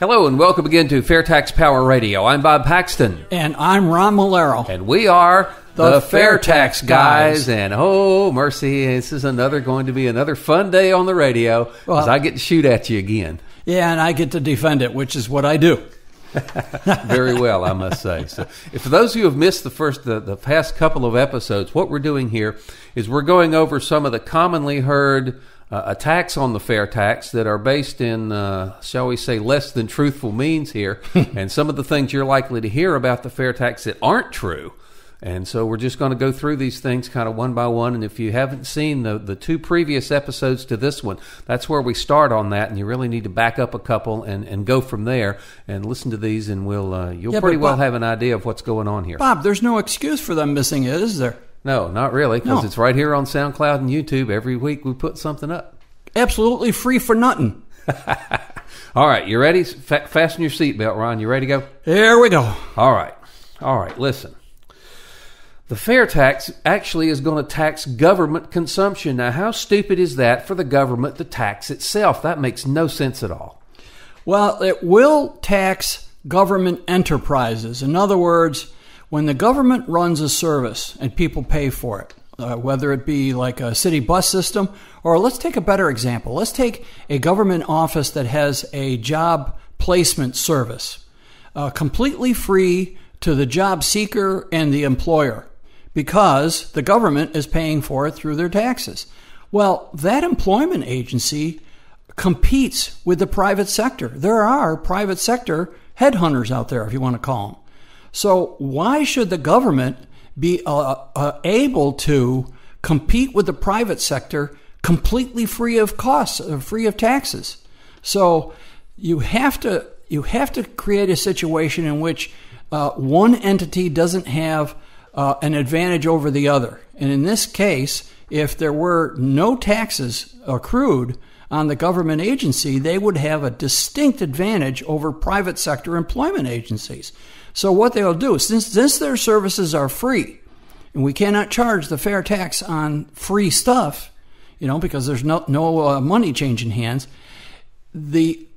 Hello and welcome again to FAIRtax Power Radio. I'm Bob Paxton. And I'm Ron Molero. And we are the FAIRtax guys. And oh, mercy, this is going to be another fun day on the radio because I get to shoot at you again. Yeah, and I get to defend it, which is what I do. Very well, I must say. So, for those of you who have missed the past couple of episodes, what we're doing here is we're going over some of the commonly heard attacks on the FAIRtax that are based in, shall we say, less than truthful means here, and some of the things you're likely to hear about the FAIRtax that aren't true. And so we're just going to go through these things kind of one by one. And if you haven't seen the two previous episodes to this one, that's where we start on that. And you really need to back up a couple and go from there and listen to these, and you'll pretty well have an idea of what's going on here. Bob, there's no excuse for them missing it, is there? No, not really, because it's right here on SoundCloud and YouTube. Every week we put something up. Absolutely free for nothing. All right, you ready? Fasten your seatbelt, Ron. You ready to go? Here we go. All right, listen. The FAIRtax actually is going to tax government consumption. Now, how stupid is that for the government to tax itself? That makes no sense at all. Well, it will tax government enterprises. In other words, when the government runs a service and people pay for it, whether it be like a city bus system, or let's take a better example. Let's take a government office that has a job placement service, completely free to the job seeker and the employer, because the government is paying for it through their taxes. Well, that employment agency competes with the private sector. There are private sector headhunters out there, if you want to call them. So why should the government be able to compete with the private sector completely free of costs, free of taxes? So you have to create a situation in which one entity doesn't have an advantage over the other. And in this case, if there were no taxes accrued on the government agency, they would have a distinct advantage over private sector employment agencies. So what they'll do, since their services are free, and we cannot charge the FAIRtax on free stuff, because there's no money changing hands,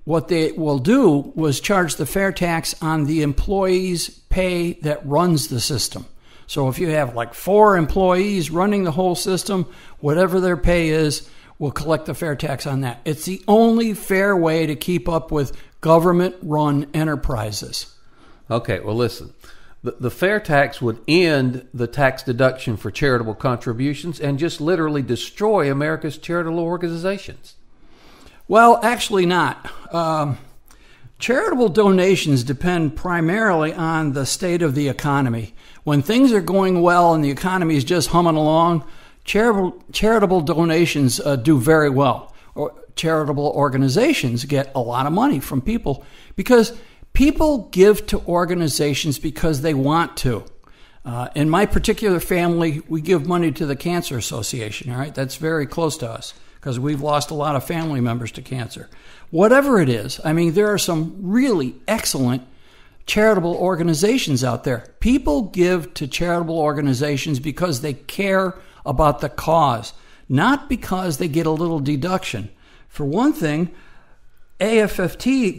what they will do was charge the FAIRtax on the employee's pay that runs the system. So if you have like 4 employees running the whole system, whatever their pay is, we'll collect the FAIRtax on that. It's the only fair way to keep up with government-run enterprises. Okay, well, listen. The FAIRtax would end the tax deduction for charitable contributions and just literally destroy America's charitable organizations. Well, actually not. Charitable donations depend primarily on the state of the economy. When things are going well and the economy is just humming along, charitable donations do very well. Charitable organizations get a lot of money from people because people give to organizations because they want to. In my particular family, we give money to the Cancer Association. All right, that's very close to us because we've lost a lot of family members to cancer. Whatever it is, there are some really excellent charitable organizations out there. People give to charitable organizations because they care about the cause, not because they get a little deduction. For one thing, AFFT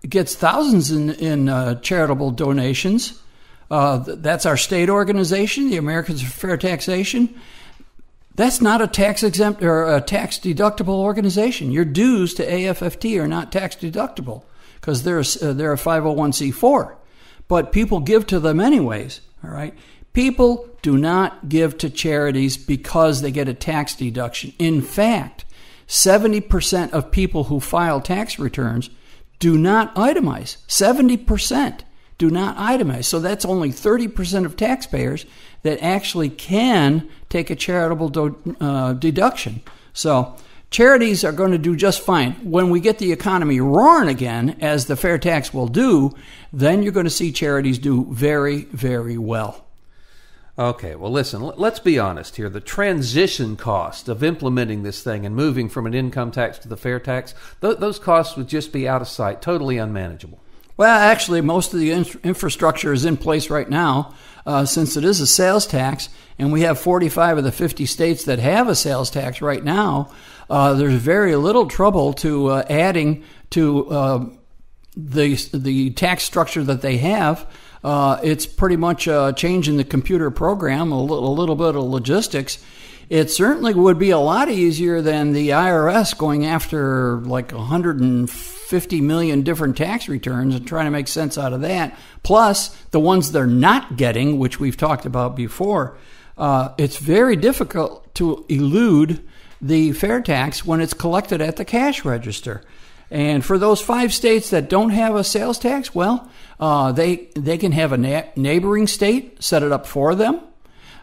gets thousands in charitable donations. That's our state organization, the Americans for Fair Taxation. That's not a tax-exempt or a tax-deductible organization. Your dues to AFFT are not tax-deductible because they're a 501c4. But people give to them anyways, all right? People do not give to charities because they get a tax deduction. In fact, 70% of people who file tax returns do not itemize. 70% do not itemize. So that's only 30% of taxpayers that actually can take a charitable deduction. So charities are going to do just fine. When we get the economy roaring again, as the FAIRtax will do, then you're going to see charities do very, very well. Okay, well, listen, let's be honest here. The transition cost of implementing this thing and moving from an income tax to the FAIRtax, those costs would just be out of sight, totally unmanageable. Well, actually, most of the infrastructure is in place right now, since it is a sales tax, and we have 45 of the 50 states that have a sales tax right now. There's very little trouble to adding to the tax structure that they have. It's pretty much changing the computer program, a little bit of logistics. It certainly would be a lot easier than the IRS going after like 150 million different tax returns and trying to make sense out of that. Plus, the ones they're not getting, which we've talked about before, it's very difficult to elude the fair tax when it's collected at the cash register. And for those 5 states that don't have a sales tax, well, they can have a neighboring state set it up for them.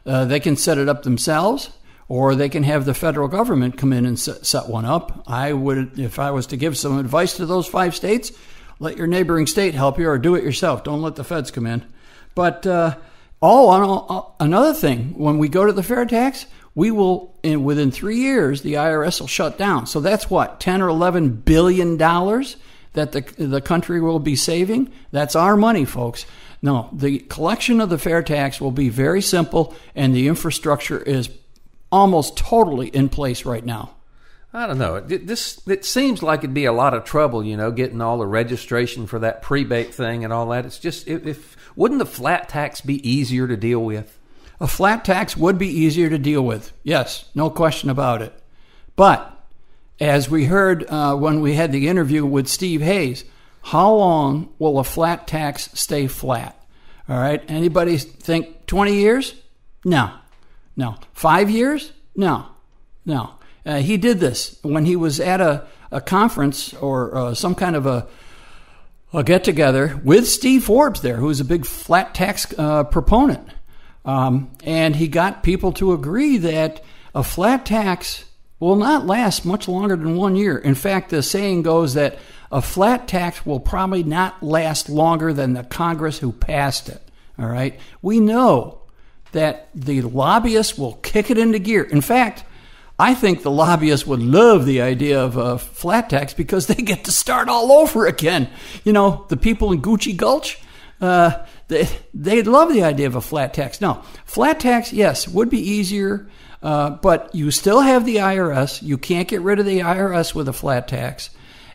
They can set it up themselves, or they can have the federal government come in and set one up. I would, if I was to give some advice to those 5 states, let your neighboring state help you or do it yourself. Don't let the feds come in. But another thing, when we go to the fair tax, we will, within 3 years, the IRS will shut down. So that's what, $10 or $11 billion that the country will be saving? That's our money, folks. No, the collection of the fair tax will be very simple, and the infrastructure is almost totally in place right now. I don't know. It seems like it'd be a lot of trouble, getting all the registration for that prebate thing and all that. It's just, wouldn't the flat tax be easier to deal with? A flat tax would be easier to deal with. Yes, no question about it. But as we heard when we had the interview with Steve Hayes, how long will a flat tax stay flat? All right. Anybody think 20 years? No. 5 years? No. He did this when he was at a conference or some kind of a get-together with Steve Forbes there, who's a big flat tax proponent. And he got people to agree that a flat tax will not last much longer than 1 year. In fact, the saying goes that a flat tax will probably not last longer than the Congress who passed it. All right? We know that the lobbyists will kick it into gear. In fact, I think the lobbyists would love the idea of a flat tax because they get to start all over again. The people in Gucci Gulch, they'd love the idea of a flat tax. No, flat tax, yes, would be easier, but you still have the IRS. You can't get rid of the IRS with a flat tax,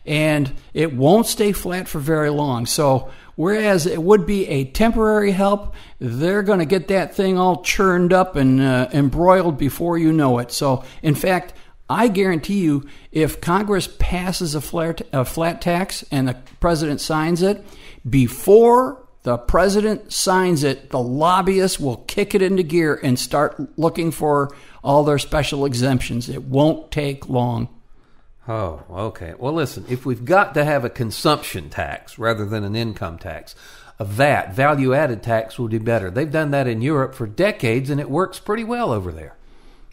and it won't stay flat for very long. So whereas it would be a temporary help, they're going to get that thing all churned up and embroiled before you know it. So, in fact, I guarantee you, if Congress passes a flat tax and the president signs it, before the president signs it, the lobbyists will kick it into gear and start looking for all their special exemptions. It won't take long. Oh, okay. Well, listen, if we've got to have a consumption tax rather than an income tax, a VAT, value-added tax, would be better. They've done that in Europe for decades, and it works pretty well over there.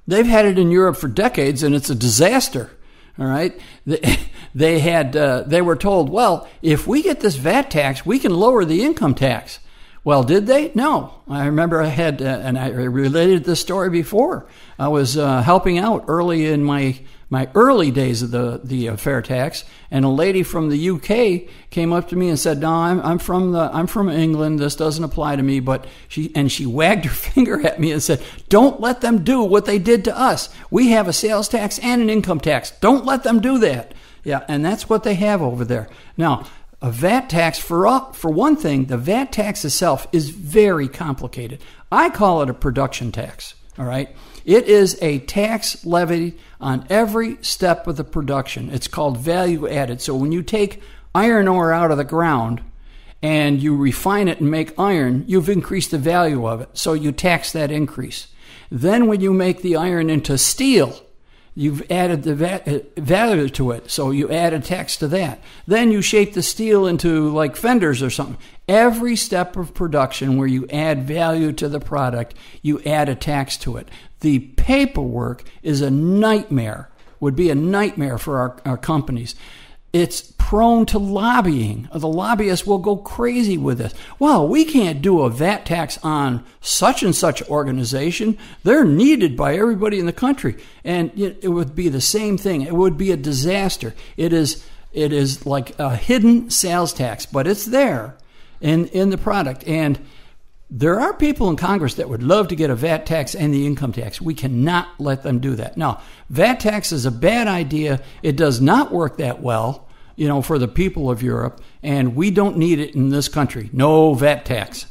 They've had it in Europe for decades, and it's a disaster. All right, they were told, well, if we get this VAT tax, we can lower the income tax. Well, did they? No. I remember I had, and I related this story before. I was helping out early in my early days of the fair tax, and a lady from the UK came up to me and said, "No, I'm from England. This doesn't apply to me." But she wagged her finger at me and said, "Don't let them do what they did to us. We have a sales tax and an income tax. Don't let them do that." Yeah, and that's what they have over there now. A VAT tax, for one thing, the VAT tax itself is very complicated. I call it a production tax, all right? It is a tax levied on every step of the production. It's called value added. So when you take iron ore out of the ground and you refine it and make iron, you've increased the value of it. So you tax that increase. Then when you make the iron into steel, you've added the value to it, so you add a tax to that. Then you shape the steel into like fenders or something. Every step of production where you add value to the product, you add a tax to it. The paperwork is a nightmare, would be a nightmare for our companies. It's prone to lobbying. The lobbyists will go crazy with this. Well, we can't do a VAT tax on such and such organization. They're needed by everybody in the country. And it would be the same thing. It would be a disaster. It is It is like a hidden sales tax, but it's there in the product. And there are people in Congress that would love to get a VAT tax and the income tax. We cannot let them do that. No, VAT tax is a bad idea. It does not work that well, for the people of Europe, and we don't need it in this country. No VAT tax.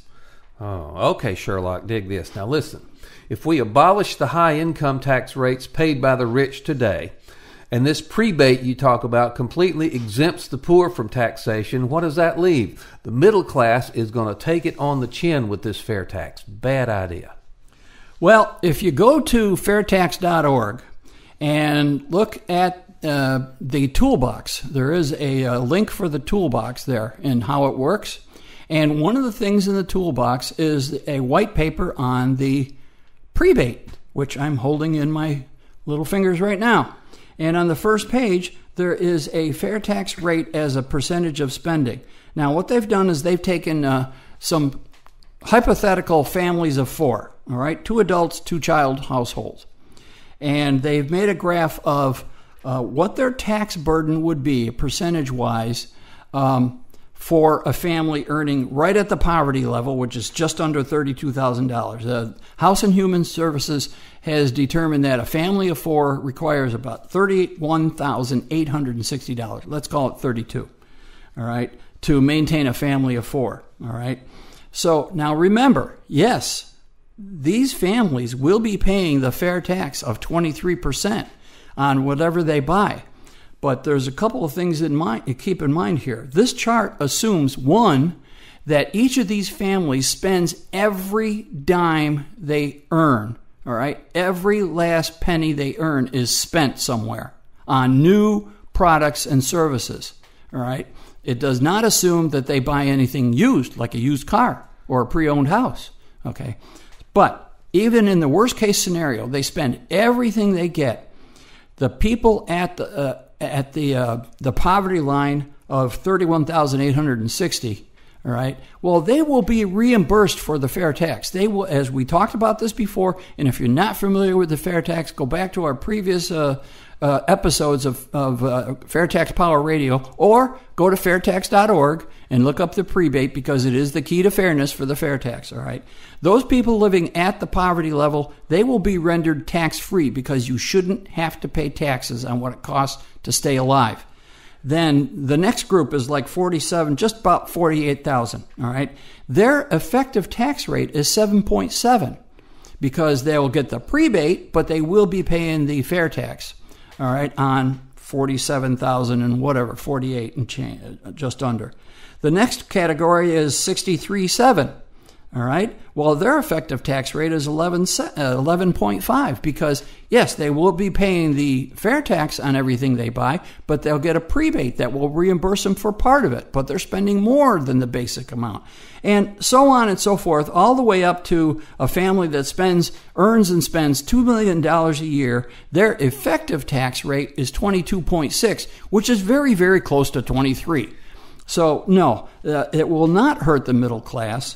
Oh, okay, Sherlock, dig this. Now listen, if we abolish the high income tax rates paid by the rich today, and this prebate you talk about completely exempts the poor from taxation, what does that leave? The middle class is going to take it on the chin with this fair tax. Bad idea. Well, if you go to FAIRtax.org and look at the toolbox, there is a link for the toolbox there and how it works. And one of the things in the toolbox is a white paper on the prebate, which I'm holding in my little fingers right now. And on the first page, there is a fair tax rate as a percentage of spending. Now, what they've done is they've taken some hypothetical families of 4, all right, 2 adults, 2 child households. And they've made a graph of what their tax burden would be percentage-wise for a family earning right at the poverty level, which is just under $32,000. House and Human Services has determined that a family of 4 requires about $31,860. Let's call it 32, all right, to maintain a family of 4, all right? So now remember, yes, these families will be paying the fair tax of 23% on whatever they buy. But there's a couple of things to keep in mind here. This chart assumes, one, that each of these families spends every dime they earn, all right? Every last penny they earn is spent somewhere on new products and services, all right? It does not assume that they buy anything used, like a used car or a pre-owned house, okay? But even in the worst case scenario, they spend everything they get. The people at the poverty line of $31,860, all right, well, they will be reimbursed for the fair tax. They will, as we talked about this before, and if you're not familiar with the fair tax, go back to our previous episodes of Fair Tax Power Radio, or go to FAIRtax.org and look up the prebate, because it is the key to fairness for the fair tax, all right? Those people living at the poverty level, they will be rendered tax-free because you shouldn't have to pay taxes on what it costs to stay alive. Then the next group is like 47, just about 48,000, all right? Their effective tax rate is 7.7 because they will get the prebate, but they will be paying the fair tax, all right, on 47,000 and whatever, 48 and change, just under. The next category is 63.7, all right? Well, their effective tax rate is 11.5 because, yes, they will be paying the fair tax on everything they buy, but they'll get a prebate that will reimburse them for part of it, but they're spending more than the basic amount. And so on and so forth, all the way up to a family that earns and spends $2 million a year. Their effective tax rate is 22.6, which is very, very close to 23. So, no, it will not hurt the middle class.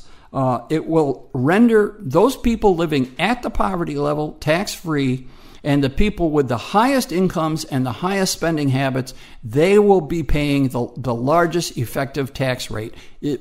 It will render those people living at the poverty level tax-free, and the people with the highest incomes and the highest spending habits, they will be paying the largest effective tax rate,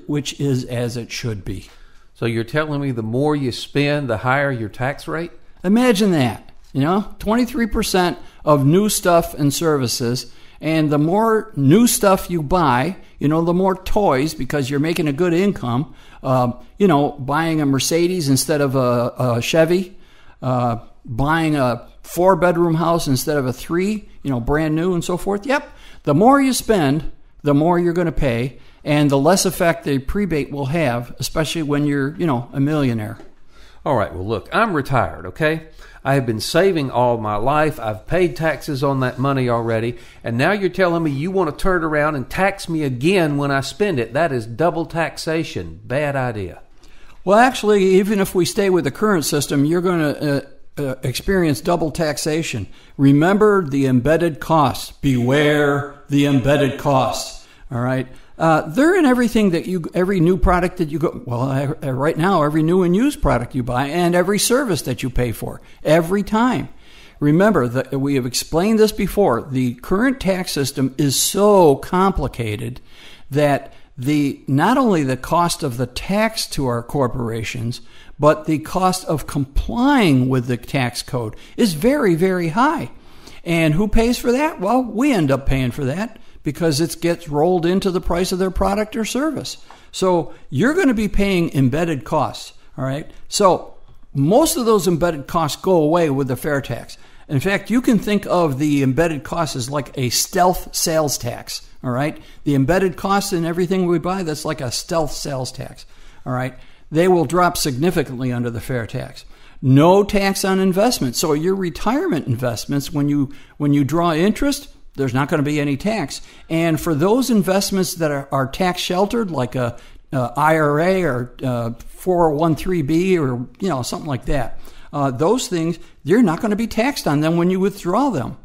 which is as it should be. So you're telling me the more you spend, the higher your tax rate? Imagine that, 23% of new stuff and services. And the more new stuff you buy, the more toys, because you're making a good income, buying a Mercedes instead of a Chevy, buying a 4-bedroom house instead of a 3, brand new and so forth. Yep. The more you spend, the more you're going to pay, and the less effect the prebate will have, especially when you're, a millionaire. All right. Well, look, I'm retired, okay? I have been saving all my life. I've paid taxes on that money already. And now you're telling me you want to turn around and tax me again when I spend it. That is double taxation. Bad idea. Well, actually, even if we stay with the current system, you're going to experience double taxation. Remember the embedded costs. Beware the embedded costs. All right. They're in everything every new product that you go, right now, every new and used product you buy and every service that you pay for, every time. remember that we have explained this before. The current tax system is so complicated that not only the cost of the tax to our corporations, but the cost of complying with the tax code is very, very high. And who pays for that? Well, we end up paying for that because it gets rolled into the price of their product or service. So you're going to be paying embedded costs, all right? So most of those embedded costs go away with the fair tax. In fact, you can think of the embedded costs as like a stealth sales tax, all right? The embedded costs in everything we buy, that's like a stealth sales tax, all right? They will drop significantly under the fair tax. No tax on investments. So your retirement investments, when you draw interest, there's not going to be any tax. And for those investments that are tax sheltered, like a IRA or 401(b) or something like that, those things, you're not going to be taxed on them when you withdraw them.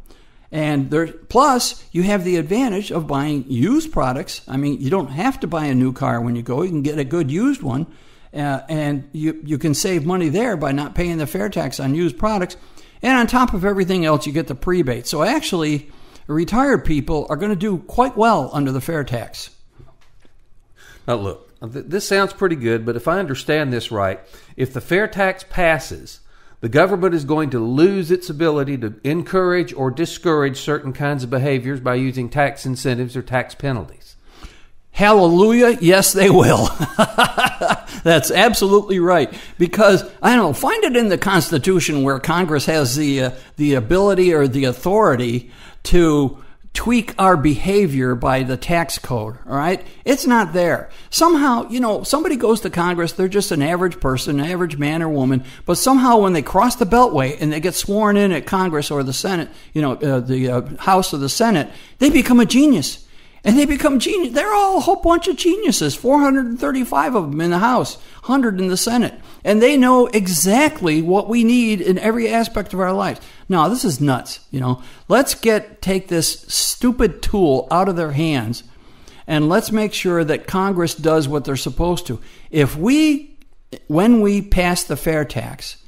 And plus, you have the advantage of buying used products. I mean, you don't have to buy a new car when you go. You can get a good used one. And you can save money there by not paying the fair tax on used products. And on top of everything else, you get the prebate. So actually, retired people are going to do quite well under the fair tax. Now look, this sounds pretty good, but if I understand this right, if the fair tax passes, the government is going to lose its ability to encourage or discourage certain kinds of behaviors by using tax incentives or tax penalties. Hallelujah, yes they will. That's absolutely right. Because, find it in the Constitution where Congress has the ability or the authority to tweak our behavior by the tax code, all right? It's not there. Somehow, somebody goes to Congress, they're just an average person, an average man or woman, but somehow when they cross the Beltway and they get sworn in at Congress or the Senate, the House or the Senate, they become a genius. And they become genius. They're all a whole bunch of geniuses, 435 of them in the House, 100 in the Senate. And they know exactly what we need in every aspect of our lives. Now, this is nuts, Let's take this stupid tool out of their hands and let's make sure that Congress does what they're supposed to. When we pass the fair tax,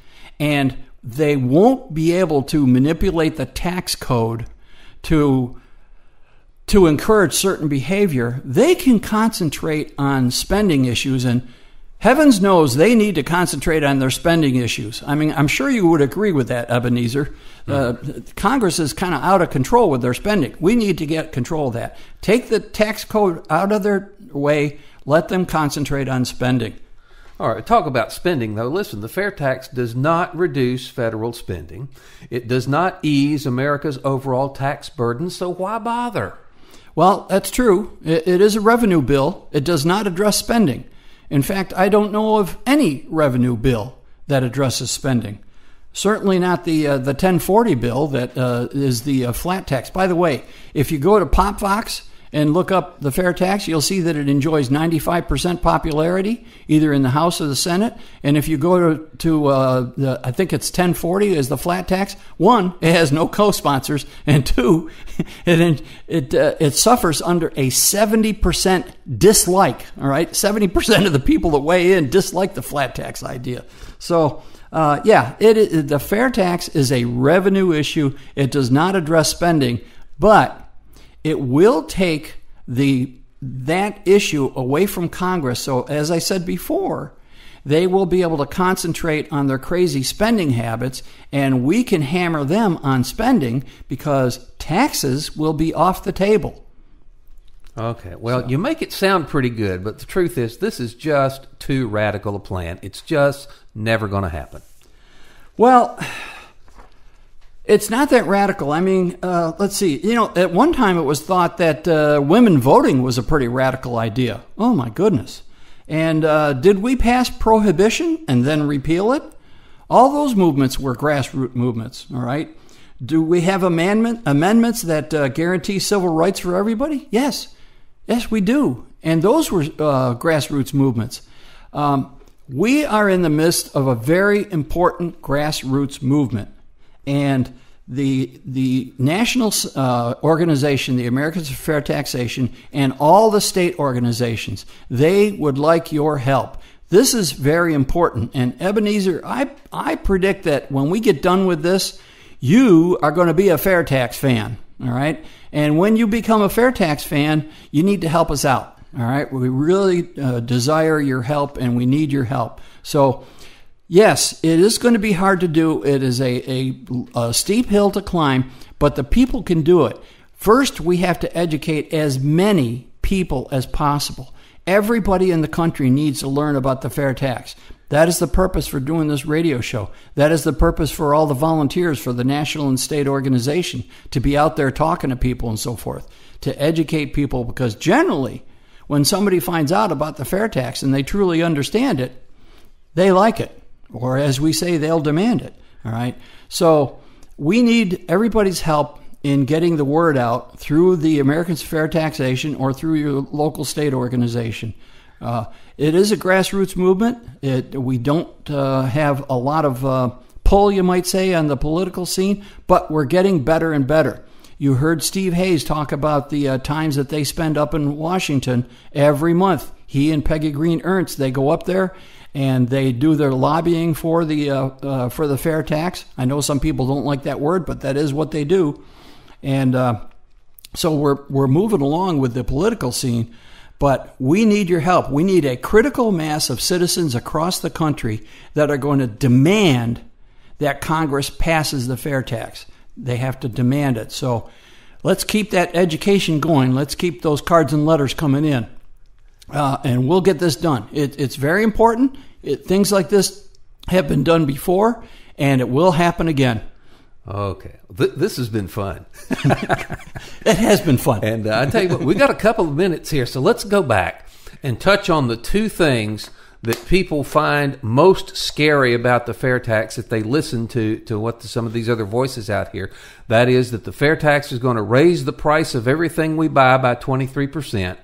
and they won't be able to manipulate the tax code to encourage certain behavior, they can concentrate on spending issues, and heavens knows they need to concentrate on their spending issues. I mean, I'm sure you would agree with that, Ebenezer. Congress is kind of out of control with their spending. We need to get control of that. Take the tax code out of their way, let them concentrate on spending. All right, talk about spending, though. Listen, the fair tax does not reduce federal spending. It does not ease America's overall tax burden, so why bother? Well, that's true. It is a revenue bill. It does not address spending. In fact, I don't know of any revenue bill that addresses spending. Certainly not the 1040 bill that is the flat tax. By the way, if you go to PopVox and look up the fair tax, you'll see that it enjoys 95% popularity, either in the House or the Senate. And if you go to I think it's 1040 is the flat tax. One, it has no co-sponsors, and two, it suffers under a 70% dislike. All right, 70% of the people that weigh in dislike the flat tax idea. So. The fair tax is a revenue issue. It does not address spending, but it will take that issue away from Congress. So, as I said before, they will be able to concentrate on their crazy spending habits, and we can hammer them on spending because taxes will be off the table. Okay, well, you make it sound pretty good, but the truth is this is just too radical a plan. It's just never going to happen. Well, it's not that radical. I mean, let's see. At one time it was thought that women voting was a pretty radical idea. Oh, my goodness. And did we pass prohibition and then repeal it? All those movements were grassroots movements, all right? Do we have amendments that guarantee civil rights for everybody? Yes. Yes, we do. And those were grassroots movements. We are in the midst of a very important grassroots movement. And the national organization, the Americans for Fair Taxation, and all the state organizations, they would like your help. This is very important. And Ebenezer, I predict that when we get done with this, you are going to be a FAIRtax fan, all right? And when you become a FAIRtax fan, you need to help us out, all right? We really desire your help, and we need your help. So, yes, it is going to be hard to do. It is a steep hill to climb, but the people can do it. First, we have to educate as many people as possible. Everybody in the country needs to learn about the FAIRtax. That is the purpose for doing this radio show. That is the purpose for all the volunteers for the national and state organization, to be out there talking to people and so forth, to educate people, because generally, when somebody finds out about the FAIRtax and they truly understand it, they like it. Or as we say, they'll demand it. All right. So we need everybody's help in getting the word out through the Americans for Fair Taxation or through your local state organization. It is a grassroots movement. We don't have a lot of pull, you might say, on the political scene, but we're getting better and better. You heard Steve Hayes talk about the times that they spend up in Washington every month. He and Peggy Green Ernst, they go up there and they do their lobbying for the FAIRtax. I know some people don't like that word, but that is what they do. And so we're moving along with the political scene, but we need your help. We need a critical mass of citizens across the country that are going to demand that Congress passes the FAIRtax. They have to demand it. So let's keep that education going. Let's keep those cards and letters coming in. And we'll get this done. It's very important. Things like this have been done before, and it will happen again. Okay. This has been fun. It has been fun. And I tell you what, we got a couple of minutes here, so let's go back and touch on the two things that people find most scary about the FAIRtax if they listen to what some of these other voices out here. That is that the FAIRtax is going to raise the price of everything we buy by 23%,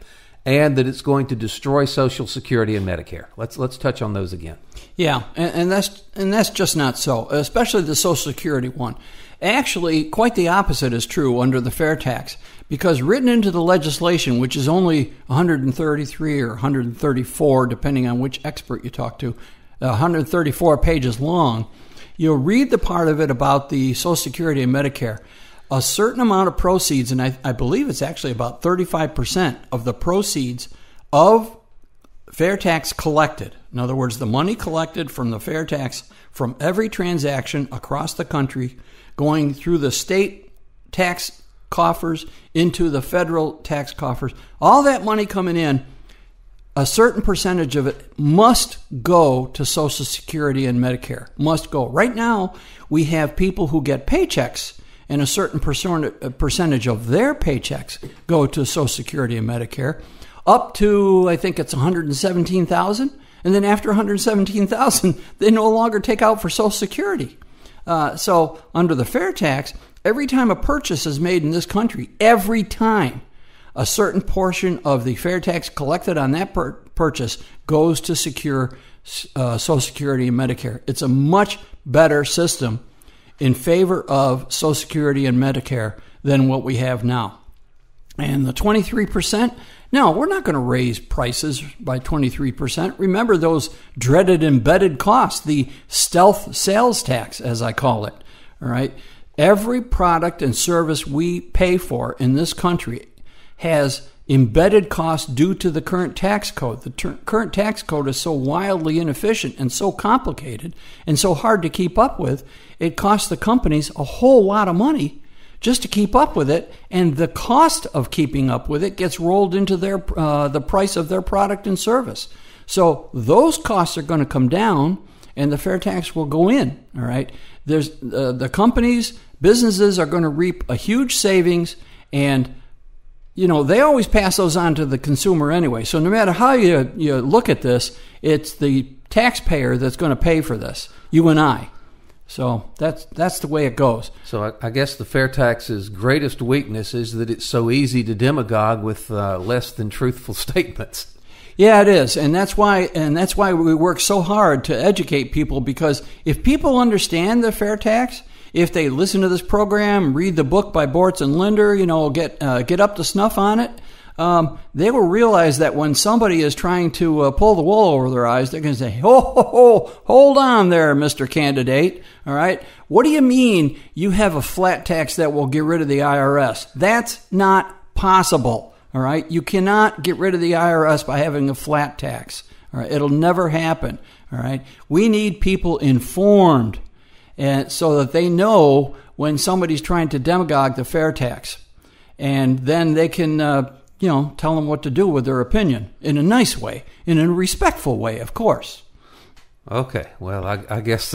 and that it's going to destroy Social Security and Medicare. Let's touch on those again. Yeah, and that's just not so, especially the Social Security one. Actually, quite the opposite is true under the FAIRtax, because written into the legislation, which is only 133 or 134, depending on which expert you talk to, 134 pages long, you'll read the part of it about the Social Security and Medicare. A certain amount of proceeds, and I believe it's actually about 35% of the proceeds of FAIRtax collected. In other words, the money collected from the FAIRtax from every transaction across the country going through the state tax coffers into the federal tax coffers, all that money coming in, a certain percentage of it must go to Social Security and Medicare. Must go. Right now, we have people who get paychecks, and a certain percentage of their paychecks go to Social Security and Medicare, up to, I think it's $117,000. And then after $117,000, they no longer take out for Social Security. So under the FAIRtax, every time a purchase is made in this country, every time, a certain portion of the FAIRtax collected on that purchase goes to secure Social Security and Medicare. It's a much better system in favor of Social Security and Medicare than what we have now. And the 23%, no, we're not going to raise prices by 23%. Remember those dreaded embedded costs, the stealth sales tax, as I call it. All right. Every product and service we pay for in this country has embedded costs due to the current tax code. The current tax code is so wildly inefficient and so complicated and so hard to keep up with, it costs the companies a whole lot of money just to keep up with it, and the cost of keeping up with it gets rolled into their the price of their product and service. So those costs are going to come down, and the FAIRtax will go in. All right, there's the companies, businesses are going to reap a huge savings, and you know they always pass those on to the consumer anyway. So no matter how you look at this, it's the taxpayer that's going to pay for this, you and I. So that's the way it goes. So I guess the FAIRtax's greatest weakness is that it's so easy to demagogue with less than truthful statements. Yeah, it is, and that's why we work so hard to educate people, because if people understand the FAIRtax, if they listen to this program, read the book by Bortz and Linder, get up to snuff on it, they will realize that when somebody is trying to pull the wool over their eyes, they're going to say, hold on there, Mr. Candidate. All right. What do you mean you have a flat tax that will get rid of the IRS? That's not possible. All right. You cannot get rid of the IRS by having a flat tax. All right. It'll never happen. All right. We need people informed, and so that they know when somebody's trying to demagogue the fair tax, and then they can, tell them what to do with their opinion in a nice way, in a respectful way, of course. Okay, well, I guess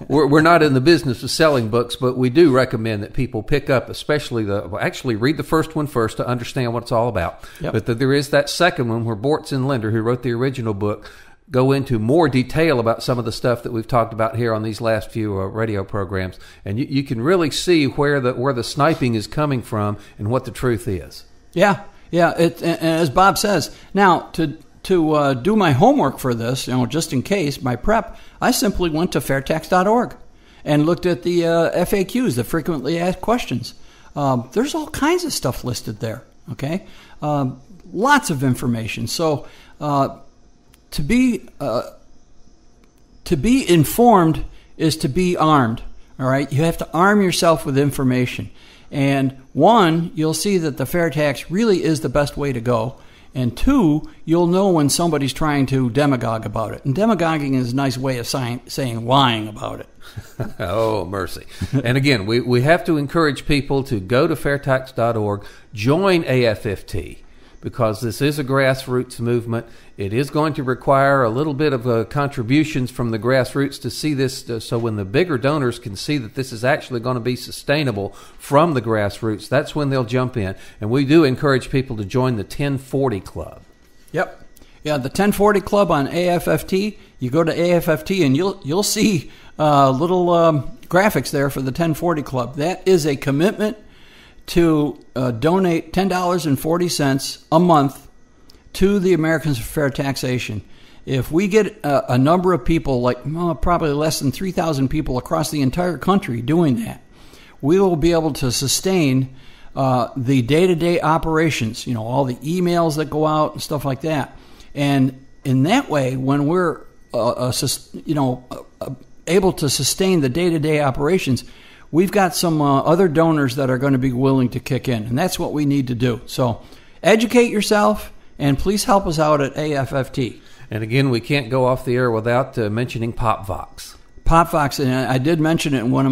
we're not in the business of selling books, but we do recommend that people pick up, especially actually read the first one first to understand what it's all about. Yep. But there is that second one where Bortz and Linder, who wrote the original book, go into more detail about some of the stuff that we've talked about here on these last few radio programs, and you can really see where the sniping is coming from and what the truth is. Yeah. And as Bob says, now to do my homework for this, just in case, my prep, I simply went to FAIRtax.org and looked at the FAQs, the frequently asked questions. There's all kinds of stuff listed there. Okay, lots of information. So to be informed is to be armed. All right, you have to arm yourself with information. And one, you'll see that the fair tax really is the best way to go. And two, you'll know when somebody's trying to demagogue about it. And demagoguing is a nice way of saying lying about it. Oh, mercy. And again, we have to encourage people to go to FAIRtax.org, join AFFT, because this is a grassroots movement. It is going to require a little bit of contributions from the grassroots to see this, so when the bigger donors can see that this is actually going to be sustainable from the grassroots, that's when they'll jump in. And we do encourage people to join the 1040 Club. Yep. Yeah, the 1040 Club on AFFT. You go to AFFT and you'll see little graphics there for the 1040 Club. That is a commitment to donate $10.40 a month to the Americans for Fair Taxation. If we get a number of people, like probably less than 3,000 people across the entire country doing that, we will be able to sustain the day-to-day operations, all the emails that go out and stuff like that. And in that way, when we're able to sustain the day-to-day operations, we've got some other donors that are going to be willing to kick in, and that's what we need to do. So educate yourself, and please help us out at AFFT. And again, we can't go off the air without mentioning PopVox. PopVox, and I did mention it in one of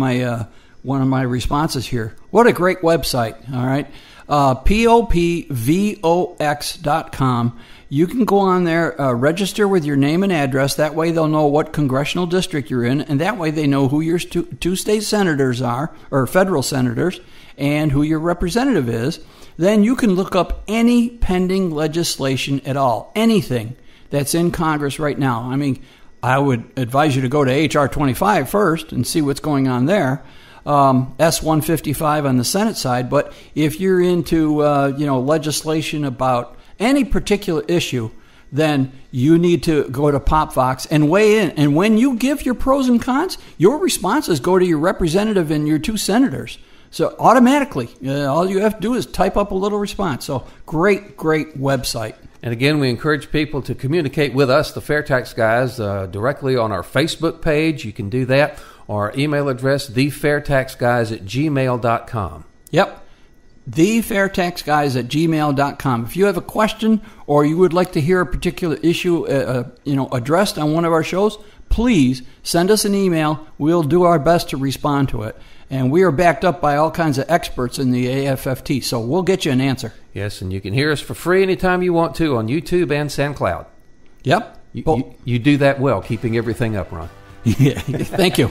my responses here. What a great website, all right? POPVOX.com. You can go on there, register with your name and address. That way they'll know what congressional district you're in, and that way they know who your two state senators are, or federal senators, and who your representative is. Then you can look up any pending legislation at all, anything that's in Congress right now. I mean, I would advise you to go to H.R. 25 first and see what's going on there. S-155 on the Senate side. But if you're into legislation about any particular issue, then you need to go to PopVox and weigh in. And when you give your pros and cons, your responses go to your representative and your two senators. So automatically, all you have to do is type up a little response. So great website. And again, we encourage people to communicate with us, the FAIRtax guys, directly on our Facebook page. You can do that. Or our email address, thefairtaxguys@gmail.com. Yep. thefairtaxguys@gmail.com. If you have a question or you would like to hear a particular issue addressed on one of our shows, please send us an email. We'll do our best to respond to it. And we are backed up by all kinds of experts in the AFFT, so we'll get you an answer. Yes, and you can hear us for free anytime you want to on YouTube and SoundCloud. Yep. You do that well, keeping everything up, Ron. Yeah, thank you.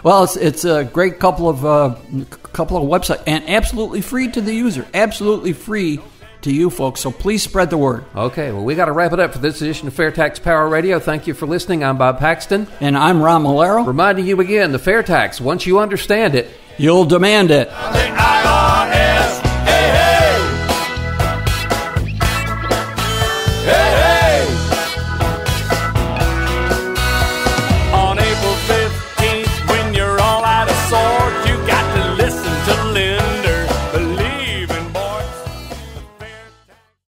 Well, it's a great couple of websites, and absolutely free to the user, absolutely free to you folks. So please spread the word. Okay, well, we got to wrap it up for this edition of FAIRtax Power Radio. Thank you for listening. I'm Bob Paxton, and I'm Ron Malero. Reminding you again, the FAIRtax. Once you understand it, you'll demand it.